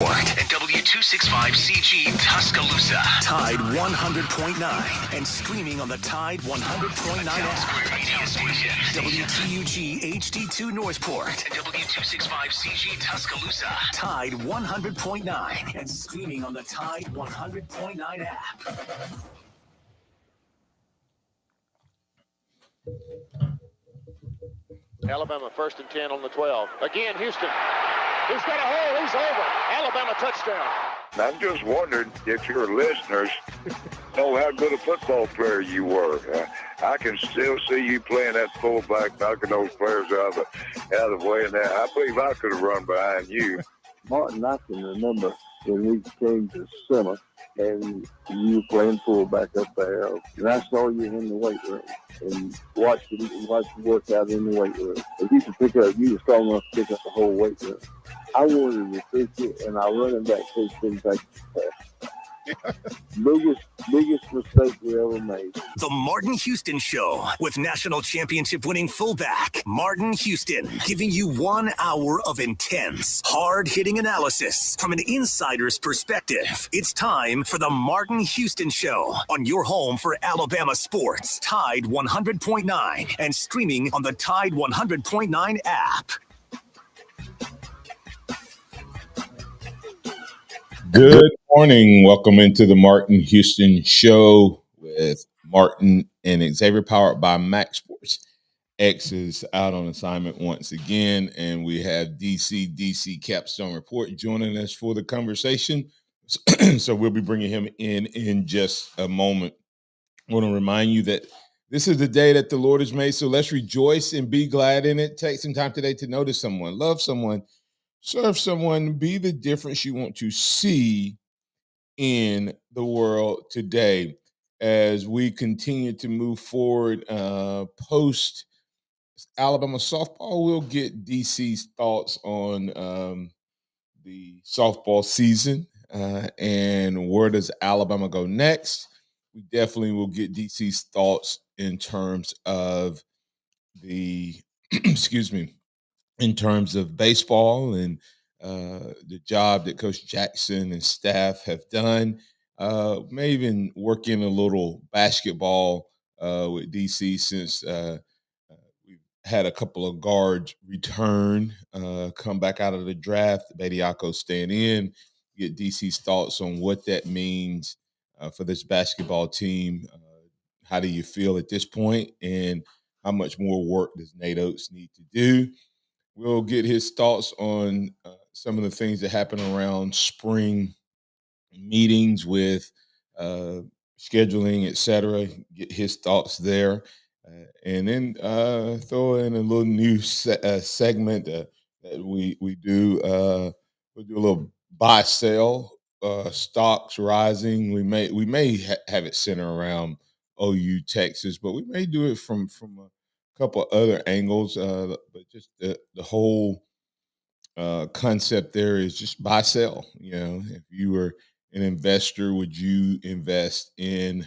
And W265CG Tuscaloosa. Tide 100.9 and streaming on the Tide 100.9 app. WTUG HD2 Northport and W265CG Tuscaloosa. Tide 100.9 and streaming on the Tide 100.9 app. Alabama 1st and 10 on the 12. Again, Houston. He's got a hole. He's over. Alabama touchdown. I'm just wondering if your listeners know how good a football player you were. I can still see you playing that fullback, knocking those players out of the way. And I believe I could have run behind you. Martin, I can remember when we came to summer and you were playing fullback up there. And I saw you in the weight room and watched you work out in the weight room. If you could pick up, you were strong enough to pick up the whole weight room. I wanted to fix it, and our running back coach didn't take the pass. Biggest mistake we ever made. The Martin Houston Show with national championship winning fullback Martin Houston, giving you 1 hour of intense, hard-hitting analysis from an insider's perspective. It's time for the Martin Houston Show on your home for Alabama sports, Tide 100.9, and streaming on the Tide 100.9 app. Good morning. Welcome into the Martin Houston Show with Martin and Xavier, powered by MaX Sports. X is out on assignment once again, and we have DC Capstone Report joining us for the conversation. So we'll be bringing him in just a moment. I want to remind you that this is the day that the Lord has made, so let's rejoice and be glad in it. Take some time today to notice someone, love someone, serve someone, be the difference you want to see in the world today. As we continue to move forward post Alabama softball, we'll get DC's thoughts on the softball season and where does Alabama go next. We definitely will get DC's thoughts in terms of the in terms of baseball and the job that Coach Jackson and staff have done. May even work in a little basketball with DC since we've had a couple of guards return, come back out of the draft. Bediako staying in. Get DC's thoughts on what that means for this basketball team. How do you feel at this point, and how much more work does Nate Oates need to do? We'll get his thoughts on some of the things that happen around spring meetings with scheduling, et cetera. Get his thoughts there. And then throw in a little new segment that we do. We'll do a little buy sell, stocks rising. We may have it center around OU Texas, but we may do it from a couple other angles, but just the whole concept there is just buy sell. If you were an investor, would you invest in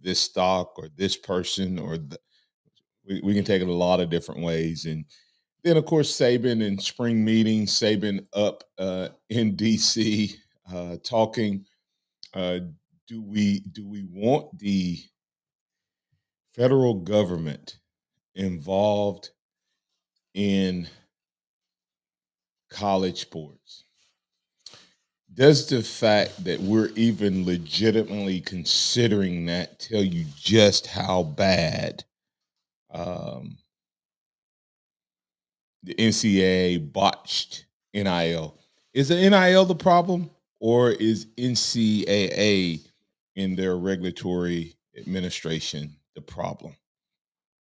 this stock or this person, or we can take it a lot of different ways. And then of course Saban and spring meetings, Saban up in DC talking. Do we want the federal government involved in college sports? Does the fact that we're even legitimately considering that tell you just how bad the NCAA botched NIL? Is the NIL the problem, or is NCAA in their regulatory administration the problem?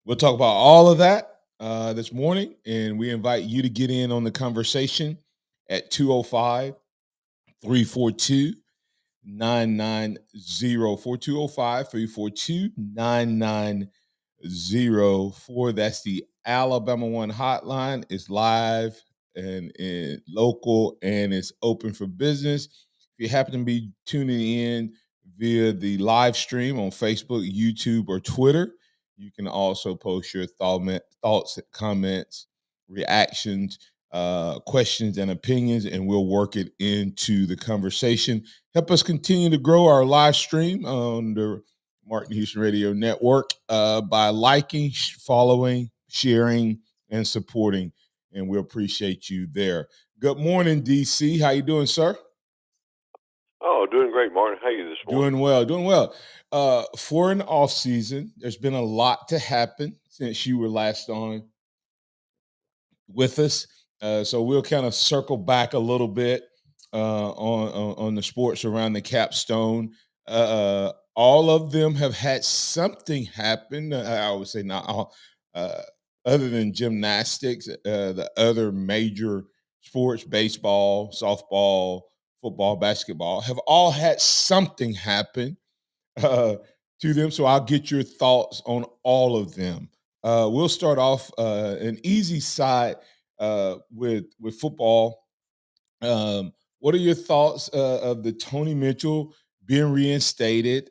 We'll talk about all of that this morning, and we invite you to get in on the conversation at 205-342-9904, 205-342-9904. That's the Alabama One hotline. It's live and local, and it's open for business. If you happen to be tuning in via the live stream on Facebook, YouTube, or Twitter, you can also post your thoughts, comments, reactions questions and opinions, and we'll work it into the conversation. Help us continue to grow our live stream on the Martin Houston Radio Network by liking, following, sharing, and supporting, and we appreciate you there. Good morning, DC. How you doing, sir? Oh, doing great, Martin. How are you this morning? Doing well. For an off season, there's been a lot to happen since you were last on with us. So we'll kind of circle back a little bit on the sports around the Capstone. All of them have had something happen. I would say not all, other than gymnastics, the other major sports, baseball, softball, football, basketball, have all had something happen to them. So I'll get your thoughts on all of them. We'll start off an easy side with football. What are your thoughts of the Tony Mitchell being reinstated,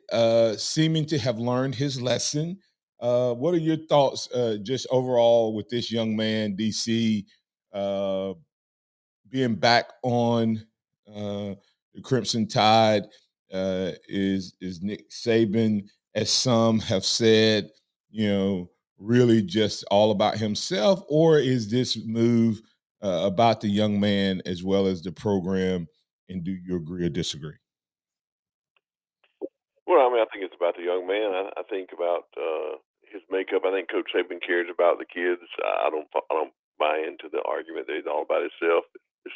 seeming to have learned his lesson? What are your thoughts just overall with this young man, DC, being back on the Crimson Tide? Is Nick Saban, as some have said, really just all about himself, or is this move about the young man as well as the program? And do you agree or disagree? Well, I mean, I think it's about the young man. I think about his makeup. I think Coach Saban cares about the kids. I don't buy into the argument that he's all about himself. It's,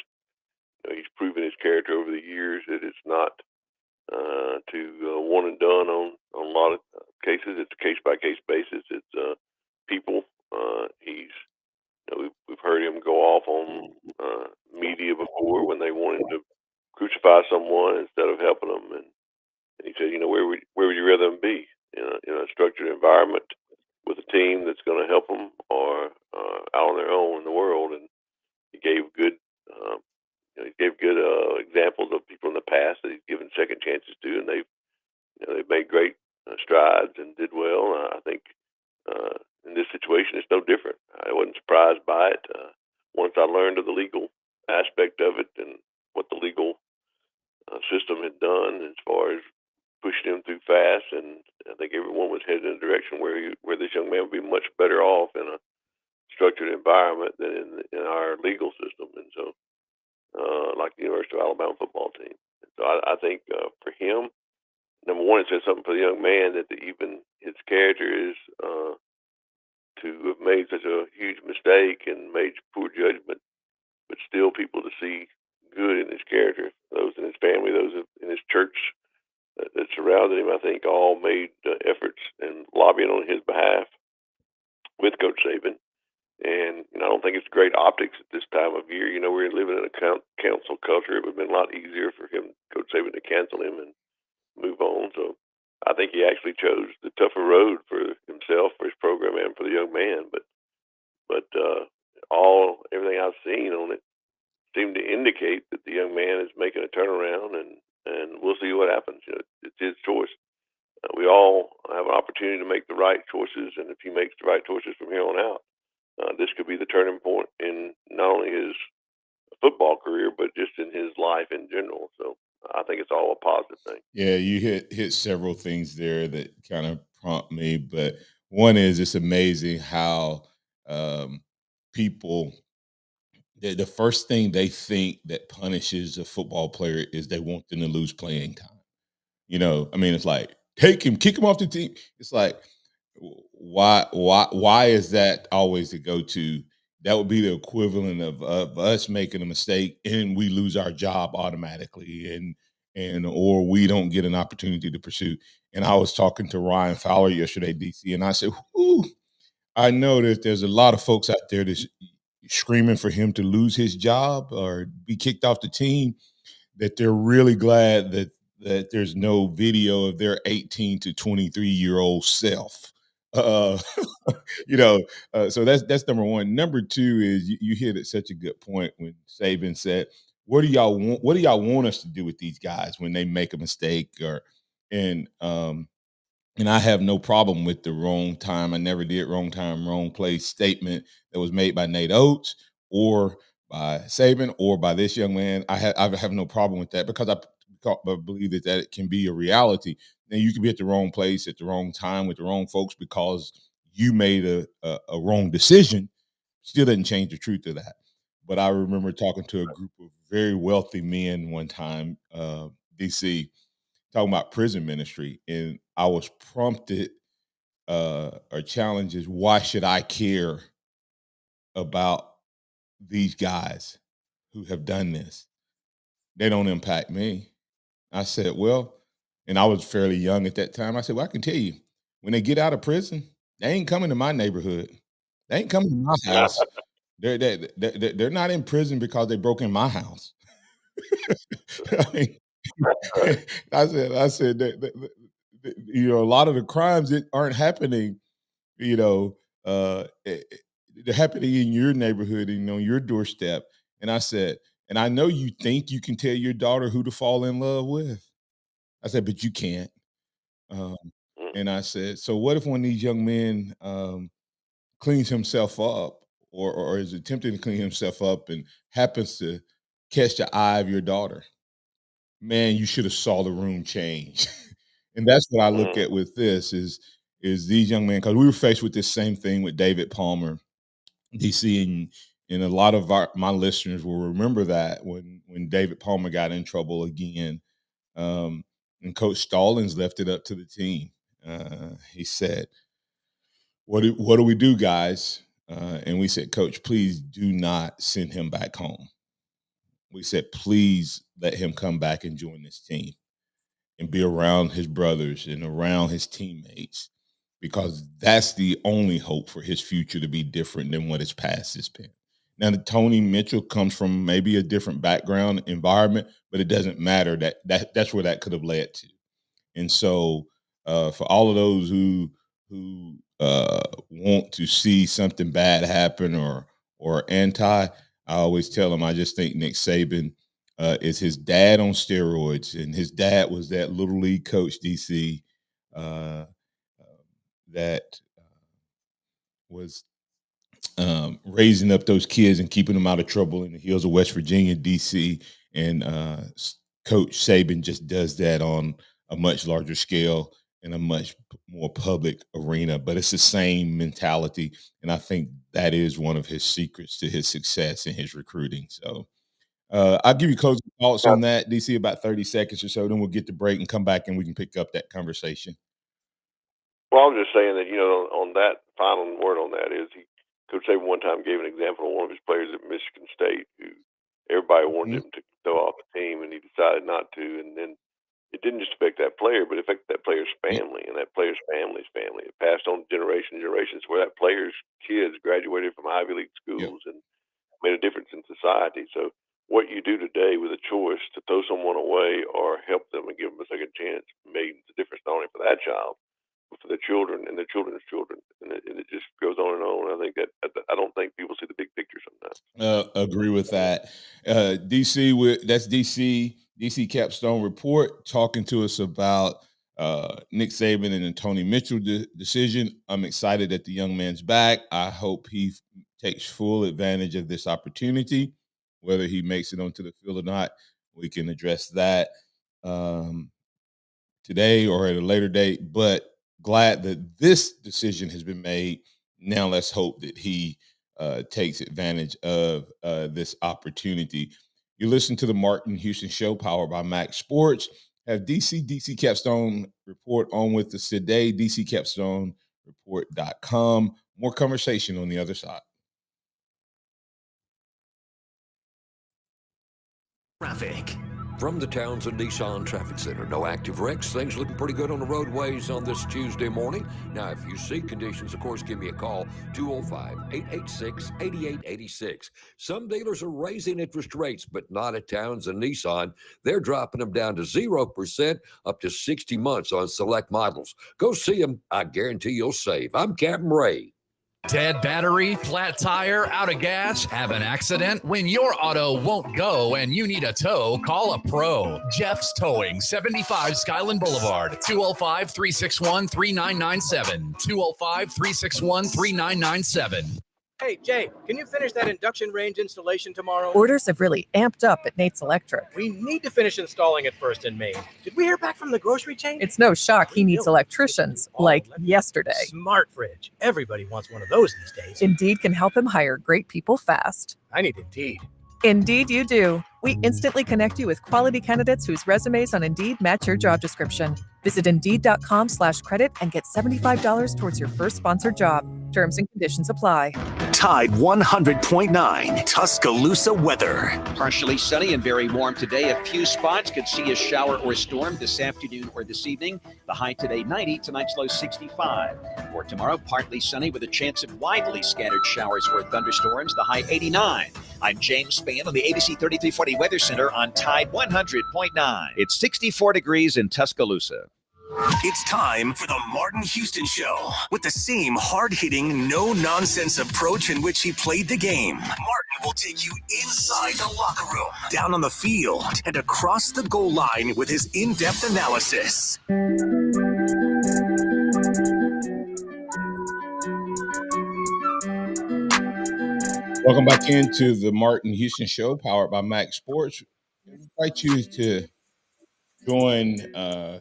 he's proven his character over the years that it's not to one and done on a lot of cases. It's a case by case basis. It's people. He's we've heard him go off on media before when they wanted to crucify someone instead of helping them, and he said, where would you rather them be? In a structured environment with a team that's going to help them, or out on their own in the world. And he gave good examples of people in the past that he's given second chances to, and they've made great strides and did well. I think in this situation, it's no different. I wasn't surprised by it. Once I learned of the legal aspect of it and what the legal system had done as far as pushing him through fast, and I think everyone was headed in a direction where this young man would be much better off in a structured environment than in our legal system. And so, like the University of Alabama football team. So I think for him, number one, it says something for the young man that even his character is to have made such a huge mistake and made poor judgment, but still people to see good in his character. Those in his family, those in his church that surrounded him, I think, all made efforts and lobbying on his behalf with Coach Saban. And I don't think it's great optics at this time of year. We're living in a council culture. It would have been a lot easier for him, Coach Saban, to cancel him and move on. So I think he actually chose the tougher road for himself, for his program, and for the young man. But everything I've seen on it seemed to indicate that the young man is making a turnaround, and we'll see what happens. It's his choice. We all have an opportunity to make the right choices, and if he makes the right choices from here on out, this could be the turning point in not only his football career, but just in his life in general. So I think it's all a positive thing. Yeah, you hit several things there that kind of prompt me, but one is it's amazing how people the first thing they think that punishes a football player is they want them to lose playing time. I mean, it's like take him, kick him off the team. It's like why is that always the go-to? That would be the equivalent of us making a mistake and we lose our job automatically, and or we don't get an opportunity to pursue. And I was talking to Ryan Fowler yesterday, DC, and I said, I know that there's a lot of folks out there that's screaming for him to lose his job or be kicked off the team, that they're really glad that there's no video of their 18 to 23-year-old self. Uh, so that's number one. Number two is you hit at such a good point when Saban said, "What do y'all want? What do y'all want us to do with these guys when they make a mistake?" And I have no problem with the wrong time. I never did wrong time, wrong place statement that was made by Nate Oates or by Saban or by this young man, I have no problem with that because I believe that it can be a reality. Then you can be at the wrong place at the wrong time with the wrong folks because you made a wrong decision. Still doesn't change the truth of that. But I remember talking to a group of very wealthy men one time, DC, talking about prison ministry, and I was prompted or challenged is why should I care about these guys who have done this? They don't impact me. I said, well, and I was fairly young at that time. I said, well, I can tell you, when they get out of prison, they ain't coming to my neighborhood. They ain't coming to my house. They're not in prison because they broke in my house. I mean, I said that, you know, a lot of the crimes that aren't happening, you know, they're happening in your neighborhood and on your doorstep. And I said, and I know you think you can tell your daughter who to fall in love with. I said, but you can't. Um, and I said, so what if one of these young men cleans himself up or is attempting to clean himself up and happens to catch the eye of your daughter? Man, you should have saw the room change. And that's what I look at with this is these young men, because we were faced with this same thing with David Palmer, DC, and a lot of my listeners will remember that when David Palmer got in trouble again, and Coach Stallings left it up to the team. He said, what do we do, guys? And we said, Coach, please do not send him back home. We said, please let him come back and join this team and be around his brothers and around his teammates, because that's the only hope for his future to be different than what his past has been. Now, Tony Mitchell comes from maybe a different background environment, but it doesn't matter. That's where that could have led to. And so, for all of those who want to see something bad happen or anti, I always tell them I just think Nick Saban is his dad on steroids, and his dad was that little league coach, DC, that was raising up those kids and keeping them out of trouble in the hills of West Virginia, DC, and Coach Saban just does that on a much larger scale in a much more public arena. But it's the same mentality, and I think that is one of his secrets to his success in his recruiting. So I'll give you closing thoughts on that, DC, about 30 seconds or so. Then we'll get the break and come back and we can pick up that conversation. Well, I'm just saying that, you know, on that final word on that is Coach Saban one time gave an example of one of his players at Michigan State who everybody wanted him to throw off the team, and he decided not to. And then it didn't just affect that player, but it affected that player's family and that player's family's family. It passed on generations where that player's kids graduated from Ivy League schools and made a difference in society. So what you do today with a choice to throw someone away or help them and give them a second chance made a difference not only for that child, but for the children and their children's children. And it just goes on and on. I think that I don't think people see the big picture sometimes. Agree with that. DC, that's DC Capstone Report talking to us about Nick Saban and the Tony Mitchell decision. I'm excited that the young man's back. I hope he takes full advantage of this opportunity. Whether he makes it onto the field or not, we can address that today or at a later date. But glad that this decision has been made. Now let's hope that he takes advantage of this opportunity. You listen to the Martin Houston Show, powered by MaX Sports. Have DC Capstone Report on with us today, DCCapstoneReport.com. More conversation on the other side. Traffic. From the Townsend Nissan Traffic Center, no active wrecks. Things looking pretty good on the roadways on this Tuesday morning. Now, if you see conditions, of course, give me a call, 205-886-8886. Some dealers are raising interest rates, but not at Townsend Nissan. They're dropping them down to 0% up to 60 months on select models. Go see them. I guarantee you'll save. I'm Captain Ray. Dead battery, flat tire, out of gas, have an accident? When your auto won't go and you need a tow, call a pro. Jeff's Towing, 75 Skyland Boulevard, 205-361-3997, 205-361-3997. Hey, Jay, can you finish that induction range installation tomorrow? Orders have really amped up at Nate's Electric. We need to finish installing it first in Maine. Did we hear back from the grocery chain? It's no shock he needs electricians, like yesterday. Smart fridge. Everybody wants one of those these days. Indeed can help him hire great people fast. I need Indeed. Indeed you do. We instantly connect you with quality candidates whose resumes on Indeed match your job description. Visit Indeed.com/credit and get $75 towards your first sponsored job. Terms and conditions apply. Tide 100.9 Tuscaloosa weather. Partially sunny and very warm today. A few spots could see a shower or storm this afternoon or this evening. The high today 90, tonight's low 65. For tomorrow, partly sunny with a chance of widely scattered showers or thunderstorms. The high 89. I'm James Spann on the ABC 3340 Weather Center on Tide 100.9. It's 64 degrees in Tuscaloosa. It's time for the Martin Houston Show. With the same hard-hitting, no-nonsense approach in which he played the game, Martin will take you inside the locker room, down on the field, and across the goal line with his in-depth analysis. Welcome back into the Martin Houston Show, powered by MaX Sports. I invite you to join,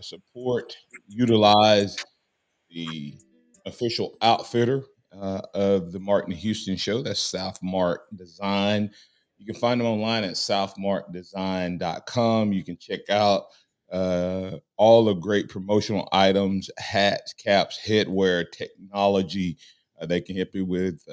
support, utilize the official outfitter of the Martin Houston Show. That's South Mart Design. You can find them online at southmartdesign.com. You can check out all the great promotional items, hats, caps, headwear, technology. They can help you with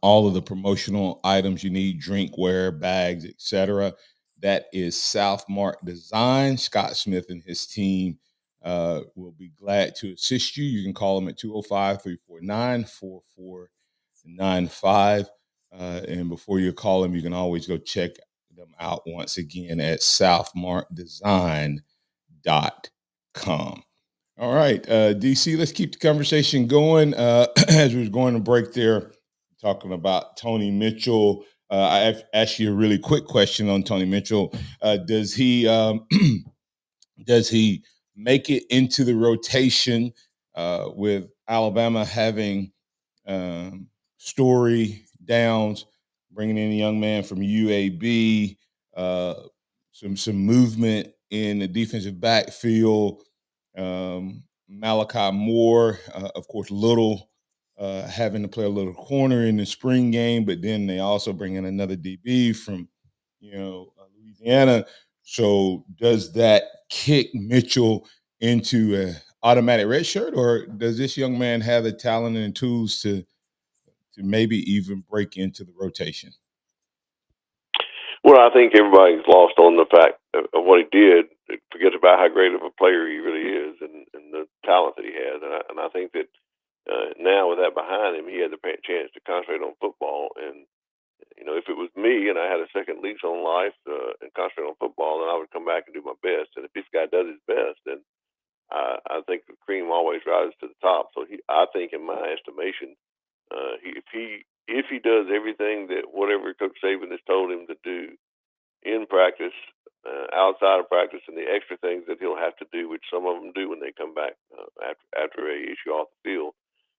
all of the promotional items you need, drinkware, bags, etc. That is South Mart Design. Scott Smith and his team will be glad to assist you. You can call them at 205-349-4495. And before you call them, you can always go check them out once again at southmartdesign.com. All right, DC, let's keep the conversation going. As we were going to break there, talking about Tony Mitchell. I asked you a really quick question on Tony Mitchell. Does he make it into the rotation with Alabama having Story, Downs, bringing in a young man from UAB, some movement in the defensive backfield, Malachi Moore, of course, Little having to play a little corner in the spring game, but then they also bring in another DB from, Louisiana. So does that kick Mitchell into an automatic red shirt, or does this young man have the talent and tools to maybe even break into the rotation? Well, I think everybody's lost on the fact of what he did. Forgets about how great of a player he really is and the talent that he has. And I think that now with that behind him, he had the chance to concentrate on football. And, if it was me and I had a second lease on life and concentrate on football, then I would come back and do my best. And if this guy does his best, then I think the cream always rises to the top. So I think, in my estimation, if he does everything that whatever Coach Saban has told him to do in practice, outside of practice, and the extra things that he'll have to do, which some of them do when they come back after a issue off the field,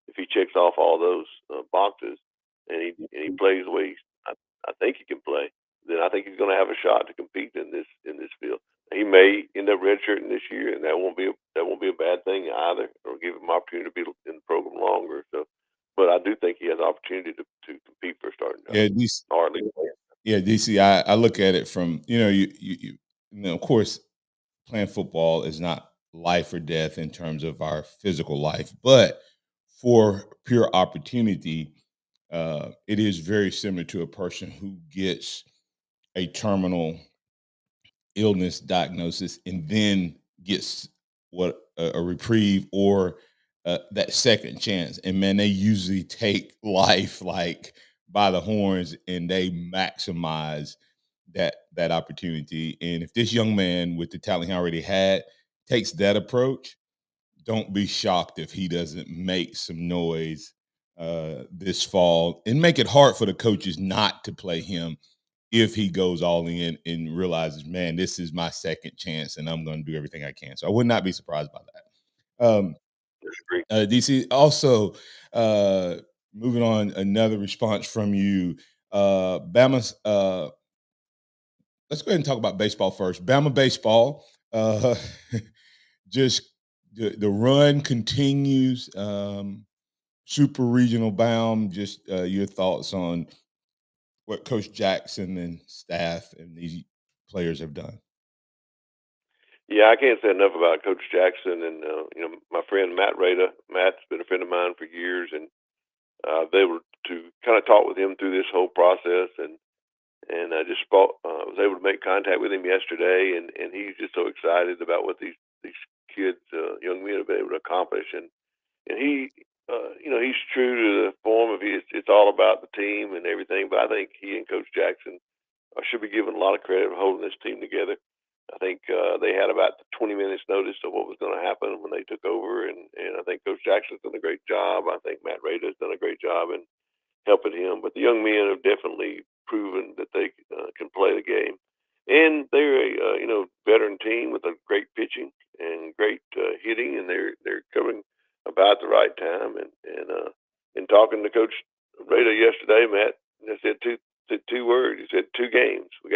if he checks off all those boxes and he plays the way I think he can play, then I think he's going to have a shot to compete in this field. He may end up redshirting this year, and that won't be a bad thing either. It'll give him opportunity to be in the program longer. So, but I do think he has opportunity to compete for a starting job. Yeah, DC. I look at it from of course, playing football is not life or death in terms of our physical life, but for pure opportunity, it is very similar to a person who gets a terminal illness diagnosis and then gets a reprieve or that second chance. And man, they usually take life like by the horns and they maximize that opportunity. And if this young man with the talent he already had takes that approach, don't be shocked if he doesn't make some noise this fall and make it hard for the coaches not to play him if he goes all in and realizes, man, this is my second chance and I'm going to do everything I can. So I would not be surprised by that. DC, also, moving on, another response from you. Bama's. Let's go ahead and talk about baseball first. Bama baseball. Uh, just the run continues. Super regional bound. Just your thoughts on what Coach Jackson and staff and these players have done. Yeah, I can't say enough about Coach Jackson and my friend Matt Rada. Matt's been a friend of mine for years, and they were to kind of talk with him through this whole process, and I just was able to make contact with him yesterday, and he's just so excited about what these kids, young men, have been able to accomplish, and he, he's true to the form of it's all about the team and everything. But I think he and Coach Jackson should be given a lot of credit for holding this team together. I think they had about 20 minutes notice of what was going to happen when they took over, and I think Coach Jackson's done a great job. I think Matt Rada's done a great job in helping him. But the young men have definitely proven that they can play the game, and they're a veteran team with a great pitching and great hitting, and they're coming about the right time. And in talking to Coach Rada yesterday, Matt said two words. He said 2 games. We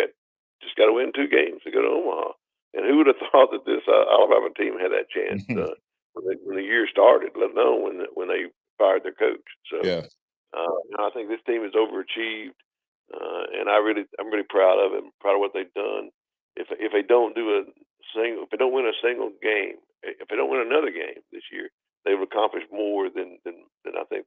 just got to win 2 games to go to Omaha. And who would have thought that this Alabama team had that chance when the year started, let alone when they fired their coach? So Yeah. I think this team has overachieved, and I'm really proud of them, proud of what they've done. If they don't if they don't win a single game, if they don't win another game this year, they've accomplished more than I think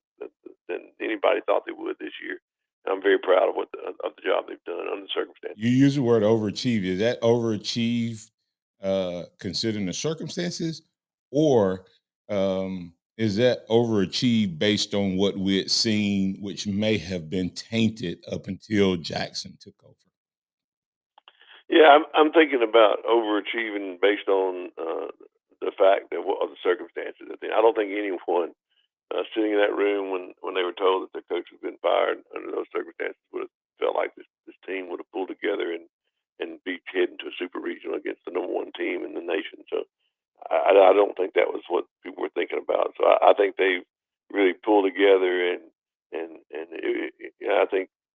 than anybody thought they would this year. I'm very proud of of the job they've done under the circumstances. You use the word overachieve. Is that overachieve considering the circumstances, or is that overachieve based on what we had seen, which may have been tainted up until Jackson took over? Yeah, I'm thinking about overachieving based on the fact that of the circumstances. I don't think anyone sitting in that room when they were told that their coach had been fired under those circumstances would have felt like this team would have pulled together and be heading to a super regional against the #1 team in the nation. So I don't think that was what people were thinking about. So I think they really pulled together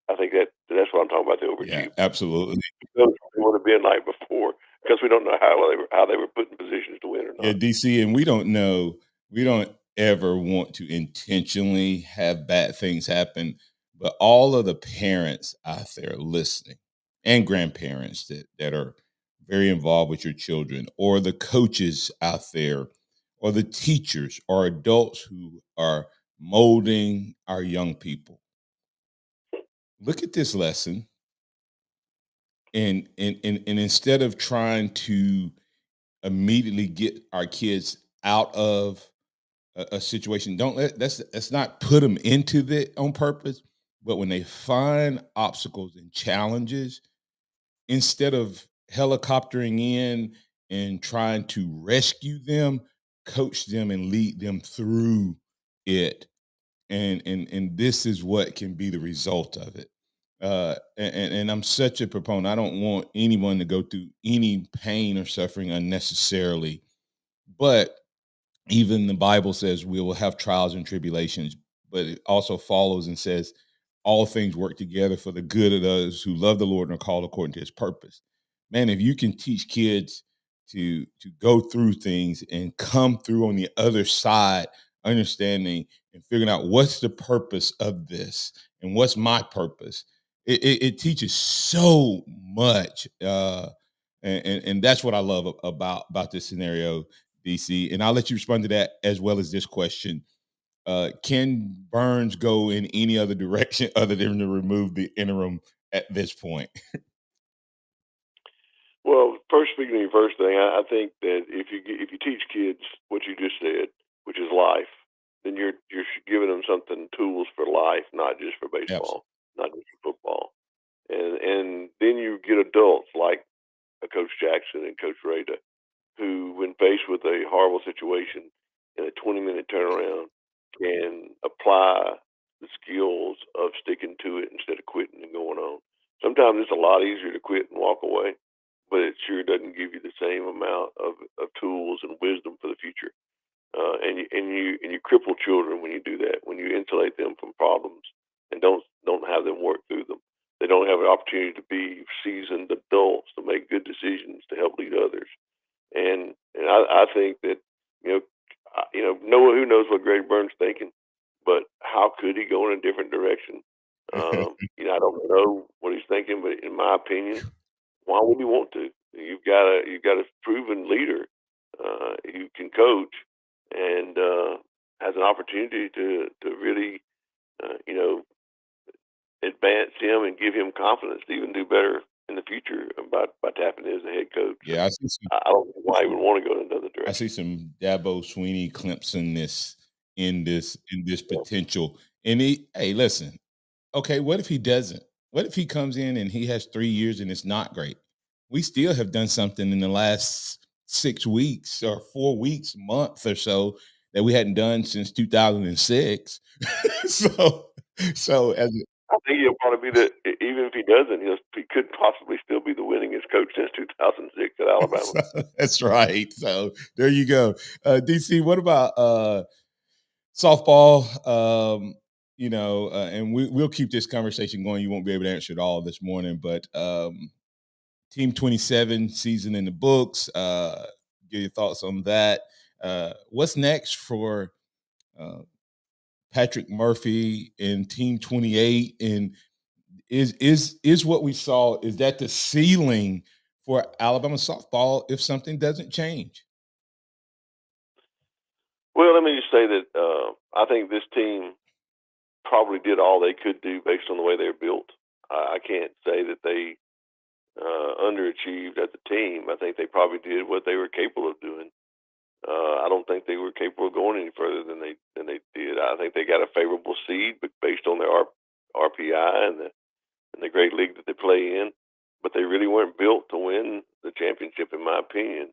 I think that's what I'm talking about, the Yeah, overachievement. absolutely. Those would have been like before because we don't know how they were put in positions to win or Yeah, not. DC, and we don't ever want to intentionally have bad things happen, but all of the parents out there listening and grandparents that are very involved with your children, or the coaches out there, or the teachers or adults who are molding our young people. Look at this lesson, and instead of trying to immediately get our kids out of a situation. Don't let's not put them into it on purpose. But when they find obstacles and challenges, instead of helicoptering in and trying to rescue them, coach them and lead them through it. And this is what can be the result of it. And I'm such a proponent. I don't want anyone to go through any pain or suffering unnecessarily. But even the Bible says we will have trials and tribulations, but it also follows and says all things work together for the good of those who love the Lord and are called according to his purpose. Man, if you can teach kids to go through things and come through on the other side, understanding and figuring out what's the purpose of this and what's my purpose, it teaches so much. And that's what I love about this scenario, DC. And I'll let you respond to that as well as this question. Can Burns go in any other direction other than to remove the interim at this point? Well, first, speaking of your first thing, I think that if you teach kids what you just said, which is life, then you're giving them tools for life, not just for Absolutely. baseball, not just for football. And then you get adults like a Coach Jackson and Coach Rada, who, when faced with a horrible situation in a 20-minute turnaround, can apply the skills of sticking to it instead of quitting and going on. Sometimes it's a lot easier to quit and walk away, but it sure doesn't give you the same amount of tools and wisdom for the future. and you cripple children when you do that. When you insulate them from problems and don't have them work through them, they don't have an opportunity to be seasoned adults to make good decisions to help lead others. And I think that Noah, who knows what Greg Burns thinking, but how could he go in a different direction? I don't know what he's thinking, but in my opinion, why would he want to? You've got a proven leader who can coach and has an opportunity to really advance him and give him confidence to even do better in the future by tapping in as a head coach. Yeah, I don't know why he would want to go in another direction. I see some Dabo Sweeney Clemson-ness in this potential. And hey, listen, okay, what if he doesn't? What if he comes in and he has 3 years and it's not great? We still have done something in the last 6 weeks or 4 weeks, month or so that we hadn't done since 2006. so as I think he'll probably be even if he doesn't, he could possibly still be the winningest coach since 2006 at Alabama. That's right. So there you go. DC, what about softball? And we'll keep this conversation going. You won't be able to answer it all this morning, but Team 27 season in the books. Give your thoughts on that. What's next for Patrick Murphy and Team 28? And is what we saw, is that the ceiling for Alabama softball if something doesn't change? Well, let me just say that I think this team probably did all they could do based on the way they're built. I can't say that they underachieved as a team. I think they probably did what they were capable of doing. I don't think they were capable of going any further than they did. I think they got a favorable seed, but based on their RPI and the great league that they play in, but they really weren't built to win the championship, in my opinion.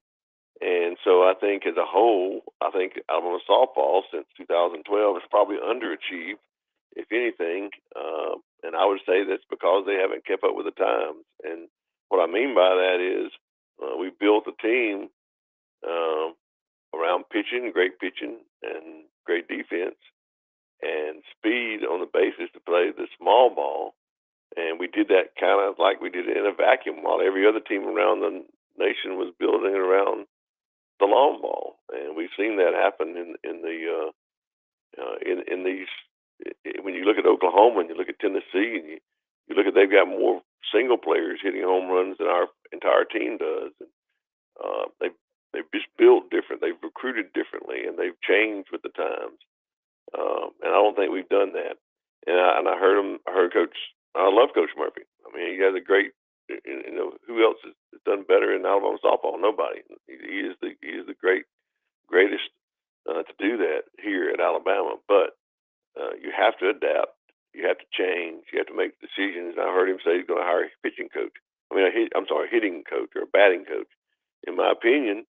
And so I think as a whole, I think Alabama softball since 2012 has probably underachieved, if anything. And I would say that's because they haven't kept up with the times. And what I mean by that is we built a team around pitching, and great defense, and speed on the basis to play the small ball. And we did that kind of like we did it in a vacuum while every other team around the nation was building it around the long ball. And we've seen that happen in these. When you look at Oklahoma and you look at Tennessee and you look at, they've got more single players hitting home runs than our entire team does. And they've just built different. They've recruited differently, and they've changed with the times. And I don't think we've done that. And I heard Coach. I love Coach Murphy. I mean, he has a great. Who else has done better in Alabama softball? Nobody. He is the greatest to do that here at Alabama. But you have to adapt. You have to change. You have to make decisions. I heard him say he's going to hire a pitching coach. Hitting coach or a batting coach. In my opinion,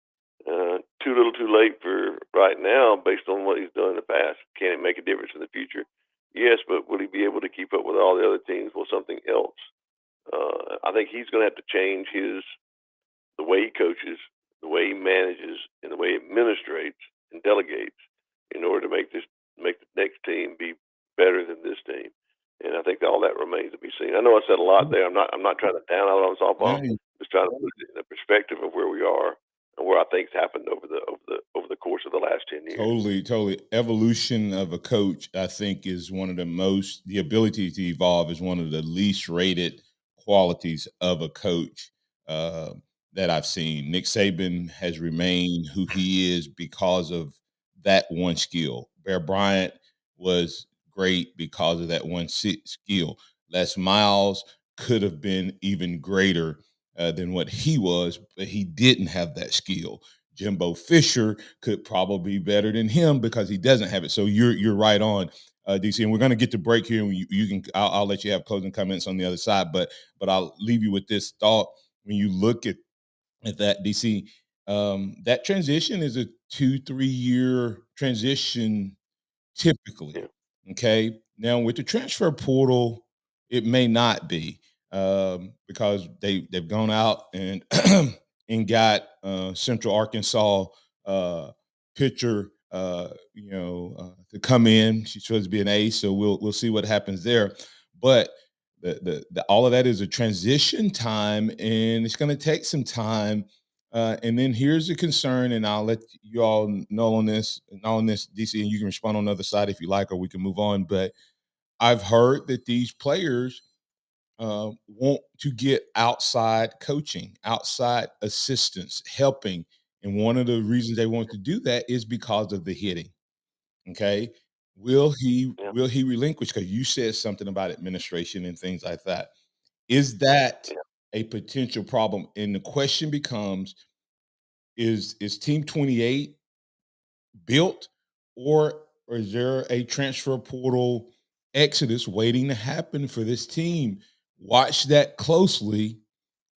too little, too late for right now, based on what he's done in the past. Can it make a difference in the future? Yes, but will he be able to keep up with all the other teams? Well, something else. I think he's going to have to change the way he coaches, the way he manages, and the way he administrates and delegates in order to make the next team be better than this team. And I think all that remains to be seen. I know I said a lot there. I'm not trying to down Alabama softball. I'm just trying to put it in the perspective of where we are and where I think's happened over the course of the last 10 years. Totally. Evolution of a coach, I think, is one of the ability to evolve is one of the least rated qualities of a coach that I've seen. Nick Saban has remained who he is because of that one skill. Bear Bryant was great because of that one skill. Les Miles could have been even greater than what he was, but he didn't have that skill. Jimbo Fisher could probably be better than him because he doesn't have it. So you're right on, DC. And we're going to get to break here. And you can. I'll let you have closing comments on the other side, but I'll leave you with this thought. When you look at that, DC, that transition is a 2-3 year transition typically. Yeah. Okay. Now with the transfer portal, it may not be because they've gone out and and got Central Arkansas pitcher to come in. She's supposed to be an ace, so we'll see what happens there. But the all of that is a transition time, and it's going to take some time. And then here's the concern, and I'll let you all know on this, DC, and you can respond on the other side if you like, or we can move on. But I've heard that these players want to get outside coaching, outside assistance, helping. And one of the reasons they want to do that is because of the hitting. Okay. Will he relinquish? Because you said something about administration and things like that. Is that a potential problem? And the question becomes, is Team 28 built, or is there a transfer portal exodus waiting to happen for this team? Watch that closely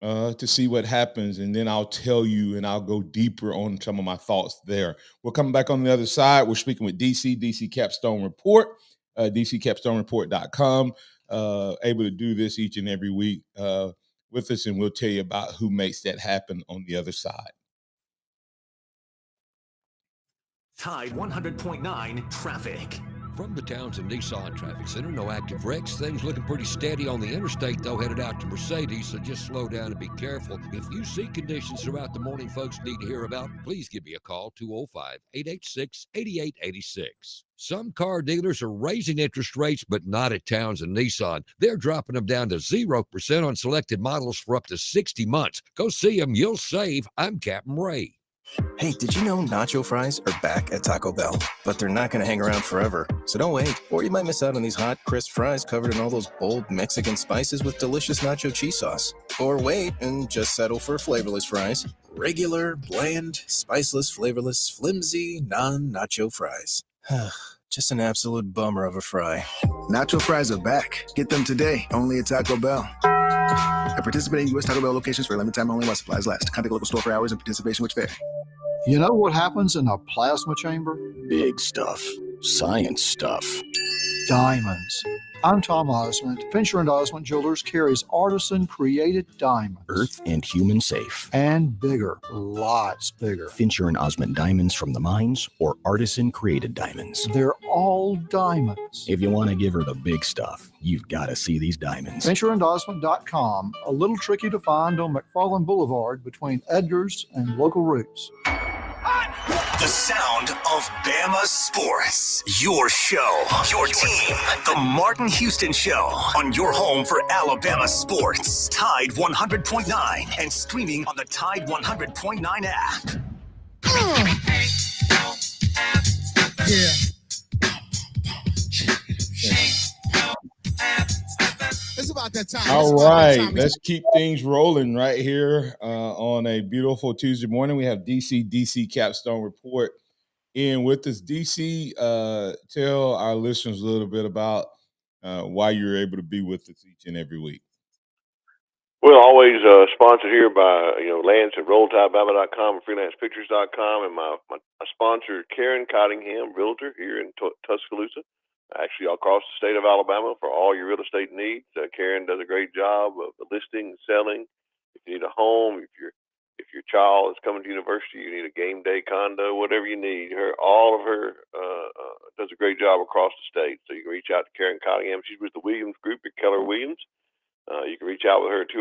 to see what happens, and then I'll tell you, and I'll go deeper on some of my thoughts there. We're coming back on the other side. We're speaking with DC Capstone Report, DCCapstoneReport.com. Able to do this each and every week with us, and we'll tell you about who makes that happen on the other side. Tide 100.9 traffic. From the Townsend Nissan Traffic Center, no active wrecks. Things looking pretty steady on the interstate, though, headed out to Mercedes, so just slow down and be careful. If you see conditions throughout the morning folks need to hear about, please give me a call, 205-886-8886. Some car dealers are raising interest rates, but not at Townsend Nissan. They're dropping them down to 0% on selected models for up to 60 months. Go see them. You'll save. I'm Captain Ray. Hey, did you know nacho fries are back at Taco Bell? But they're not going to hang around forever. So don't wait, or you might miss out on these hot, crisp fries covered in all those bold Mexican spices with delicious nacho cheese sauce. Or wait and just settle for flavorless fries. Regular, bland, spiceless, flavorless, flimsy, non-nacho fries. Just an absolute bummer of a fry. Nacho fries are back. Get them today, only at Taco Bell. At participating U.S. Taco Bell locations for a limited time only while supplies last. Contact local store for hours and participation which vary. You know what happens in a plasma chamber? Big stuff. Science stuff. Diamonds. I'm Tom Osmond. Fincher & Osmond Jewelers carries artisan-created diamonds. Earth and human safe. And bigger. Lots bigger. Fincher & Osmond diamonds from the mines or artisan-created diamonds. They're all diamonds. If you want to give her the big stuff, you've got to see these diamonds. FincherandOsmond.com, a little tricky to find on McFarland Boulevard between Edgar's and local routes. The sound of Bama sports. Your show, your team. The Martin Houston Show on your home for Alabama sports. Tide 100.9 and streaming on the Tide 100.9 app. Yeah. It's about that time. All right, let's keep things rolling right here on a beautiful Tuesday morning. We have DC Capstone Report in with us. DC, tell our listeners a little bit about why you're able to be with us each and every week. Well, always sponsored here by Lance at RollTideBama.com and FreelancePictures.com, and my sponsor Karen Cottingham, realtor here in Tuscaloosa. Actually, across the state of Alabama for all your real estate needs. Karen does a great job of listing and selling. If you need a home, if your child is coming to university, you need a game day condo, whatever you need. All of her does a great job across the state. So you can reach out to Karen Cottingham. She's with the Williams Group at Keller Williams. You can reach out with her at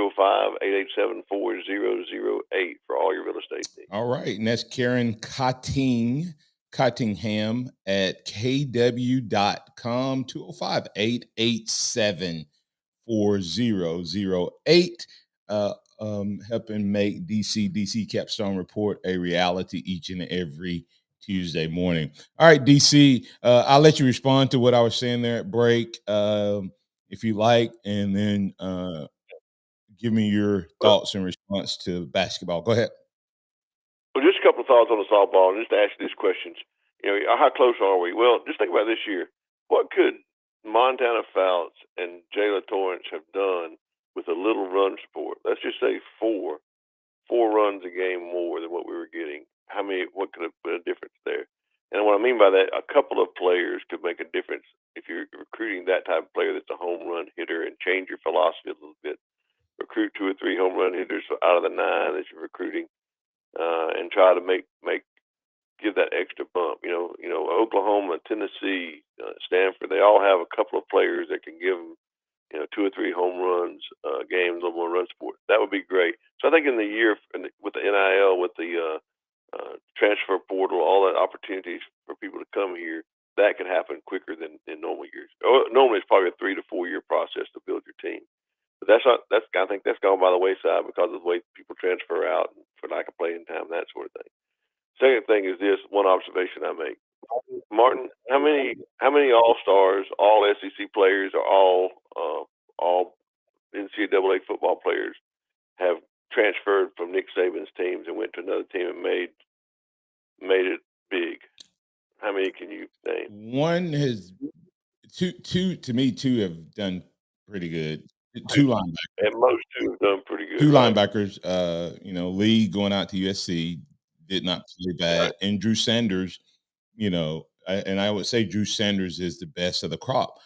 205-887-4008 for all your real estate needs. All right, and that's Karen Cottingham at kw.com, 205-887-4008. Helping make DC Capstone Report a reality each and every Tuesday morning. All right, DC, I'll let you respond to what I was saying there at break, if you like, and then give me your thoughts in response to basketball. Go ahead. Well, just a couple of thoughts on the softball, and just to ask you these questions. How close are we? Well, just think about this year. What could Montana Fouts and Jayla Torrance have done with a little run support? Let's just say four runs a game more than what we were getting. What could have been a difference there? And what I mean by that, a couple of players could make a difference if you're recruiting that type of player that's a home run hitter, and change your philosophy a little bit. Recruit 2 or 3 home run hitters out of the 9 that you're recruiting, and try to make give that extra bump. Oklahoma, Tennessee, Stanford, they all have a couple of players that can give them, 2 or 3 home runs games on one run support. That would be great. So I think in the year with the NIL, with the transfer portal, all that opportunities for people to come here, that could happen quicker than in normal years. Normally, it's probably a 3 to 4 year process to build your team. But I think that's gone by the wayside because of the way people transfer out for lack of playing time, that sort of thing. Second thing is this one observation I make. Martin, how many All Stars, all SEC players, or all NCAA football players have transferred from Nick Saban's teams and went to another team and made it big? How many can you name? One has two have done pretty good. Two linebackers. And most two have done pretty good. Two right? linebackers. Lee going out to USC did not play bad, Right. and Drew Sanders. I would say Drew Sanders is the best of the crop.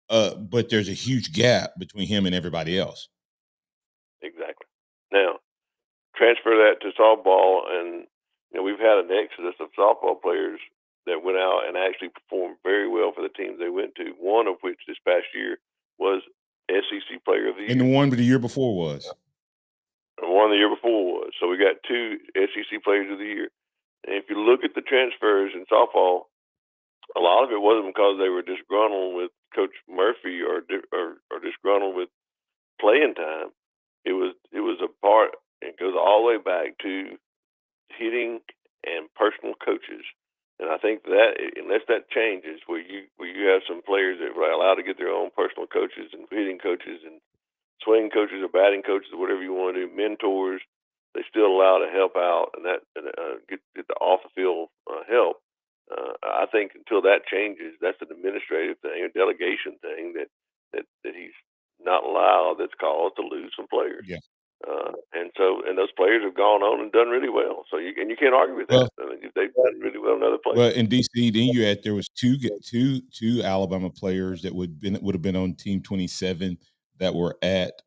But there's a huge gap between him and everybody else. Exactly. Now, transfer that to softball, and we've had an exodus of softball players that went out and actually performed very well for the teams they went to. One of which this past year was SEC Player of the Year, And the one the year before was. and one the year before was. So we got 2 SEC Players of the Year. And if you look at the transfers in softball, a lot of it wasn't because they were disgruntled with Coach Murphy or disgruntled with playing time. It was a part. It goes all the way back to hitting and personal coaches. And I think that unless that changes, where you have some players that are allowed to get their own personal coaches and hitting coaches and swing coaches or batting coaches or whatever you want to do, mentors, they still allow to help out and get the off the field help. I think until that changes, that's an administrative thing, a delegation thing that he's not allowed. That's called to lose some players. Yeah. And those players have gone on and done really well. So you can't argue with that. I mean, they've done really well in other places. Well, in DC, then there was two Alabama players that would have been on Team 27 that were at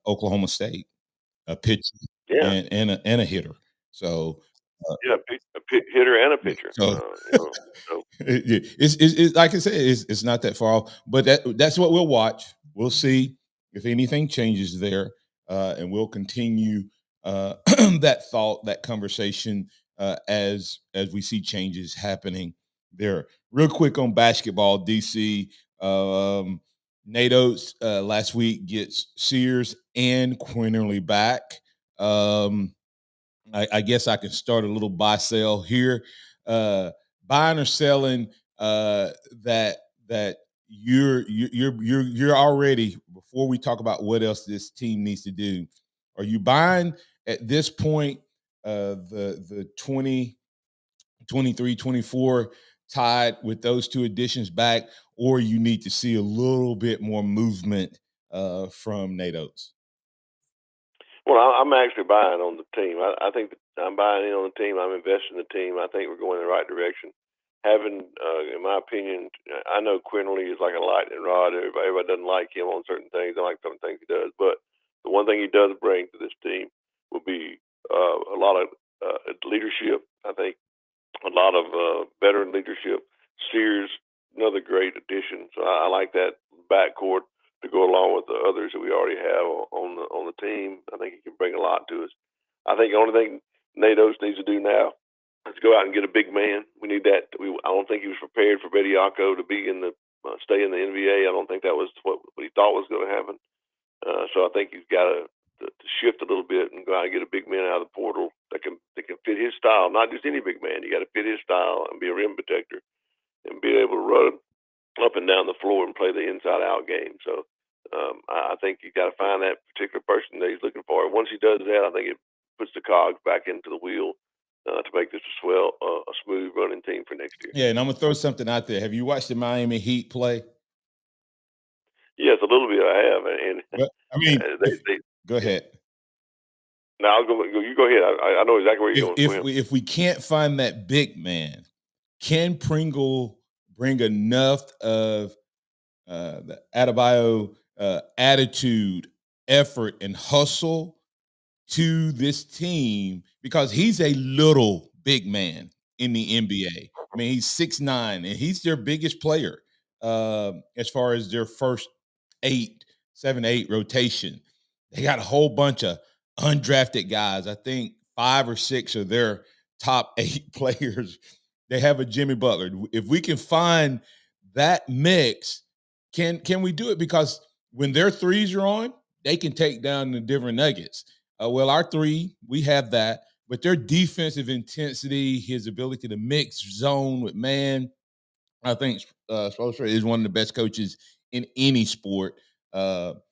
Oklahoma State, a pitcher and a hitter. So a hitter and a pitcher. It's like I said, it's not that far off, but that's what we'll watch. We'll see if anything changes there, and we'll continue that conversation as we see changes happening there. Real quick on basketball, DC. Nate Oates last week gets Sears and Quinterly back. I guess I can start a little buy sell here. Buying or selling that you're already, before we talk about what else this team needs to do. Are you buying at this point the 23, 24 tied with those two additions back, or you need to see a little bit more movement from Nate Oates? Well, I'm actually buying on the team. I think I'm buying in on the team. I'm investing in the team. I think we're going in the right direction. Having, in my opinion, I know Quinterly is like a lightning rod. Everybody doesn't like him on certain things. They like some things he does. But the one thing he does bring to this team will be a lot of leadership. I think a lot of veteran leadership. Sears, another great addition. So I like that backcourt to go along with the others that we already have on the team. I think he can bring a lot to us. I think the only thing Nate Oates needs to do now is go out and get a big man. We need that. I don't think he was prepared for Bediako to be in the stay in the NBA. I don't think that was what he thought was going to happen. So I think he's got to shift a little bit and go out and get a big man out of the portal that can fit his style. Not just any big man. You got to fit his style and be a rim protector and be able to run up and down the floor and play the inside-out game. So I think you got to find that particular person that he's looking for. And once he does that, I think it puts the cogs back into the wheel to make this a smooth running team for next year. Yeah, and I'm gonna throw something out there. Have you watched the Miami Heat play? Yes, a little bit I have. And go ahead. No, I'll go. You go ahead. I know exactly where you're going. If we can't find that big man, can Pringle bring enough of the Adebayo attitude, effort, and hustle to this team? Because he's a little big man. in the NBA. I mean, he's 6'9", and he's their biggest player as far as their first 7-8 rotation. They got a whole bunch of undrafted guys. I think 5 or 6 of their top 8 players. They have a Jimmy Butler. If we can find that mix, can we do it? Because when their threes are on, they can take down the Denver Nuggets. Well, our three, we have that, but their defensive intensity, his ability to mix zone with man, I think Spoelstra is one of the best coaches in any sport. What